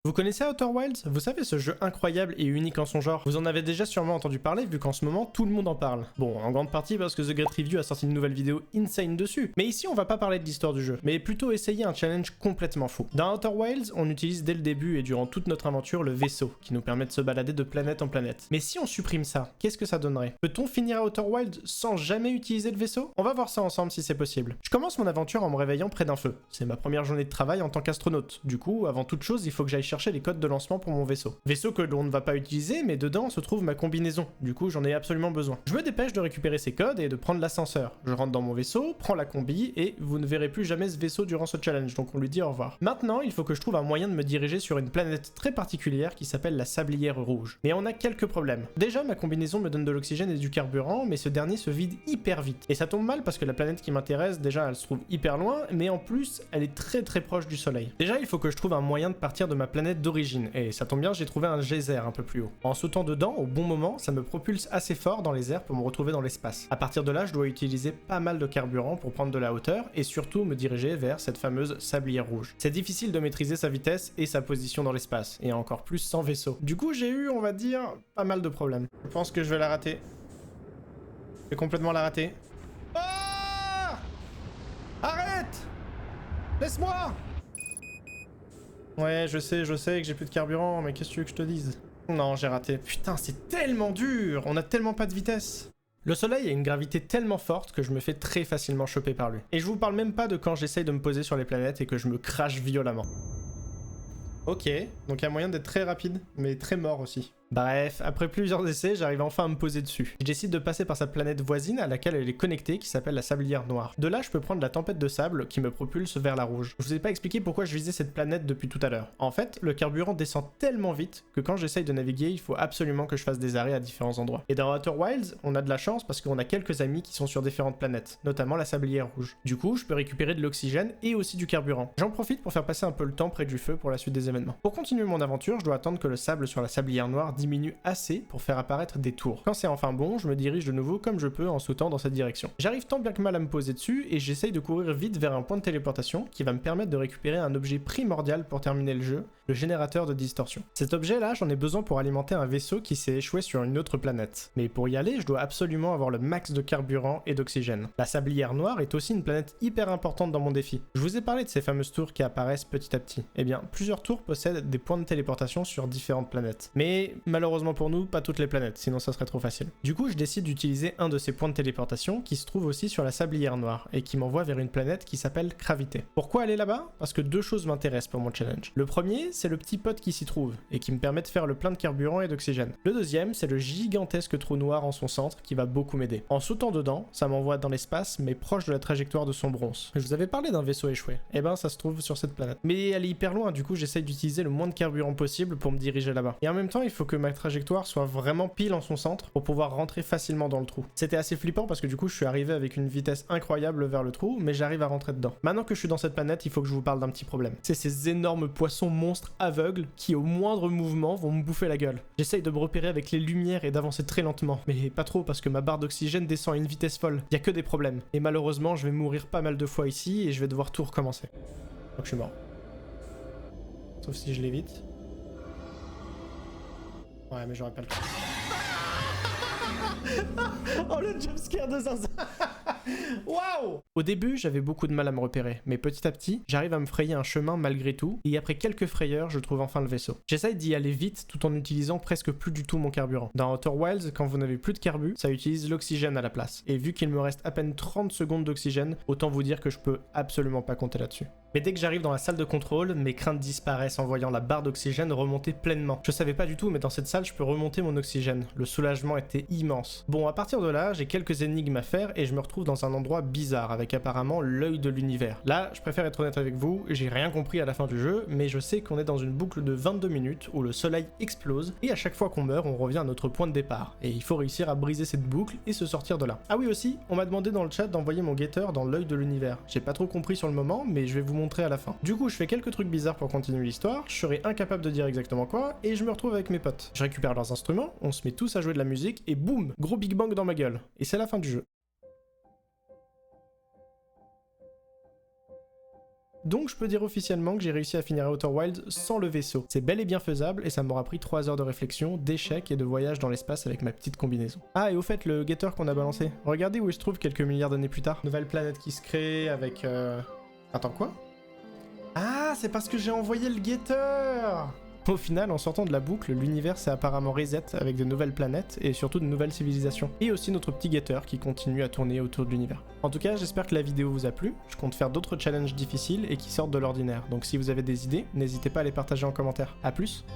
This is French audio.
Vous connaissez Outer Wilds? Vous savez, ce jeu incroyable et unique en son genre. Vous en avez déjà sûrement entendu parler vu qu'en ce moment tout le monde en parle. Bon, en grande partie parce que The Great Review a sorti une nouvelle vidéo insane dessus. Mais ici on va pas parler de l'histoire du jeu, mais plutôt essayer un challenge complètement fou. Dans Outer Wilds, on utilise dès le début et durant toute notre aventure le vaisseau, qui nous permet de se balader de planète en planète. Mais si on supprime ça, qu'est-ce que ça donnerait? Peut-on finir à Outer Wilds sans jamais utiliser le vaisseau? On va voir ça ensemble si c'est possible. Je commence mon aventure en me réveillant près d'un feu. C'est ma première journée de travail en tant qu'astronaute. Du coup, avant toute chose, il faut que j'aille chercher les codes de lancement pour mon vaisseau. Vaisseau que l'on ne va pas utiliser, mais dedans se trouve ma combinaison. Du coup, j'en ai absolument besoin. Je me dépêche de récupérer ces codes et de prendre l'ascenseur. Je rentre dans mon vaisseau, prends la combi et vous ne verrez plus jamais ce vaisseau durant ce challenge, donc on lui dit au revoir. Maintenant, il faut que je trouve un moyen de me diriger sur une planète très particulière qui s'appelle la Sablière Rouge. Mais on a quelques problèmes. Déjà, ma combinaison me donne de l'oxygène et du carburant, mais ce dernier se vide hyper vite. Et ça tombe mal parce que la planète qui m'intéresse, déjà, elle se trouve hyper loin, mais en plus, elle est très proche du Soleil. Déjà, il faut que je trouve un moyen de partir de ma planète d'origine, et ça tombe bien, j'ai trouvé un geyser un peu plus haut. En sautant dedans, au bon moment, ça me propulse assez fort dans les airs pour me retrouver dans l'espace. À partir de là, je dois utiliser pas mal de carburant pour prendre de la hauteur et surtout me diriger vers cette fameuse Sablière Rouge. C'est difficile de maîtriser sa vitesse et sa position dans l'espace, et encore plus sans vaisseau. Du coup, j'ai eu, on va dire, pas mal de problèmes. Je pense que je vais la rater. Je vais complètement la rater. Ah! Arrête! Laisse-moi! Ouais, je sais que j'ai plus de carburant, mais qu'est-ce que tu veux que je te dise? Non, j'ai raté. Putain, c'est tellement dur! On a tellement pas de vitesse! Le soleil a une gravité tellement forte que je me fais très facilement choper par lui. Et je vous parle même pas de quand j'essaye de me poser sur les planètes et que je me crache violemment. Ok, donc il y a moyen d'être très rapide, mais très mort aussi. Bref, après plusieurs essais, j'arrive enfin à me poser dessus. Je décide de passer par sa planète voisine à laquelle elle est connectée, qui s'appelle la Sablière Noire. De là, je peux prendre la tempête de sable qui me propulse vers la rouge. Je vous ai pas expliqué pourquoi je visais cette planète depuis tout à l'heure. En fait, le carburant descend tellement vite que quand j'essaye de naviguer, il faut absolument que je fasse des arrêts à différents endroits. Et dans Outer Wilds, on a de la chance parce qu'on a quelques amis qui sont sur différentes planètes, notamment la Sablière Rouge. Du coup, je peux récupérer de l'oxygène et aussi du carburant. J'en profite pour faire passer un peu le temps près du feu pour la suite des événements. Pour continuer mon aventure, je dois attendre que le sable sur la Sablière Noire diminue assez pour faire apparaître des tours. Quand c'est enfin bon, je me dirige de nouveau comme je peux en sautant dans cette direction. J'arrive tant bien que mal à me poser dessus et j'essaye de courir vite vers un point de téléportation qui va me permettre de récupérer un objet primordial pour terminer le jeu, le générateur de distorsion. Cet objet là, j'en ai besoin pour alimenter un vaisseau qui s'est échoué sur une autre planète. Mais pour y aller, je dois absolument avoir le max de carburant et d'oxygène. La Sablière Noire est aussi une planète hyper importante dans mon défi. Je vous ai parlé de ces fameuses tours qui apparaissent petit à petit. Eh bien, plusieurs tours possèdent des points de téléportation sur différentes planètes. Mais malheureusement pour nous, pas toutes les planètes, sinon ça serait trop facile. Du coup, je décide d'utiliser un de ces points de téléportation qui se trouve aussi sur la Sablière Noire et qui m'envoie vers une planète qui s'appelle Gravité. Pourquoi aller là-bas? Parce que deux choses m'intéressent pour mon challenge. Le premier, c'est le petit pod qui s'y trouve et qui me permet de faire le plein de carburant et d'oxygène. Le deuxième, c'est le gigantesque trou noir en son centre qui va beaucoup m'aider. En sautant dedans, ça m'envoie dans l'espace mais proche de la trajectoire de son bronze. Je vous avais parlé d'un vaisseau échoué. Eh ben, ça se trouve sur cette planète. Mais elle est hyper loin, du coup, j'essaye d'utiliser le moins de carburant possible pour me diriger là-bas. Et en même temps, il faut que ma trajectoire soit vraiment pile en son centre pour pouvoir rentrer facilement dans le trou. C'était assez flippant parce que du coup je suis arrivé avec une vitesse incroyable vers le trou, mais j'arrive à rentrer dedans. Maintenant que je suis dans cette planète, il faut que je vous parle d'un petit problème. C'est ces énormes poissons monstres aveugles qui au moindre mouvement vont me bouffer la gueule. J'essaye de me repérer avec les lumières et d'avancer très lentement, mais pas trop parce que ma barre d'oxygène descend à une vitesse folle. Il y a que des problèmes. Et malheureusement, je vais mourir pas mal de fois ici et je vais devoir tout recommencer. Donc je suis mort. Sauf si je l'évite. Ouais, mais j'aurais pas le temps. Oh, le jumpscare de zinzin. Waouh! Au début, j'avais beaucoup de mal à me repérer, mais petit à petit, j'arrive à me frayer un chemin malgré tout, et après quelques frayeurs, je trouve enfin le vaisseau. J'essaye d'y aller vite tout en utilisant presque plus du tout mon carburant. Dans Outer Wilds, quand vous n'avez plus de carbu, ça utilise l'oxygène à la place. Et vu qu'il me reste à peine 30 secondes d'oxygène, autant vous dire que je peux absolument pas compter là-dessus. Mais dès que j'arrive dans la salle de contrôle, mes craintes disparaissent en voyant la barre d'oxygène remonter pleinement. Je savais pas du tout, mais dans cette salle, je peux remonter mon oxygène. Le soulagement était immense. Bon, à partir de là, j'ai quelques énigmes à faire et je me retrouve dans un endroit bizarre avec apparemment l'œil de l'univers. Là, je préfère être honnête avec vous, j'ai rien compris à la fin du jeu, mais je sais qu'on est dans une boucle de 22 minutes où le soleil explose et à chaque fois qu'on meurt, on revient à notre point de départ. Et il faut réussir à briser cette boucle et se sortir de là. Ah oui aussi, on m'a demandé dans le chat d'envoyer mon guetteur dans l'œil de l'univers. J'ai pas trop compris sur le moment, mais je vais vous montrer à la fin. Du coup, je fais quelques trucs bizarres pour continuer l'histoire, je serai incapable de dire exactement quoi, et je me retrouve avec mes potes. Je récupère leurs instruments, on se met tous à jouer de la musique, et boum, gros Big Bang dans ma gueule. Et c'est la fin du jeu. Donc je peux dire officiellement que j'ai réussi à finir Outer Wilds sans le vaisseau. C'est bel et bien faisable et ça m'aura pris 3 heures de réflexion, d'échecs et de voyage dans l'espace avec ma petite combinaison. Ah et au fait, le Gator qu'on a balancé, regardez où il se trouve quelques milliards d'années plus tard. Nouvelle planète qui se crée avec... Attends, quoi? Ah, c'est parce que j'ai envoyé le Gator! Au final, en sortant de la boucle, l'univers s'est apparemment reset avec de nouvelles planètes et surtout de nouvelles civilisations. Et aussi notre petit Gator qui continue à tourner autour de l'univers. En tout cas, j'espère que la vidéo vous a plu. Je compte faire d'autres challenges difficiles et qui sortent de l'ordinaire. Donc si vous avez des idées, n'hésitez pas à les partager en commentaire. A plus!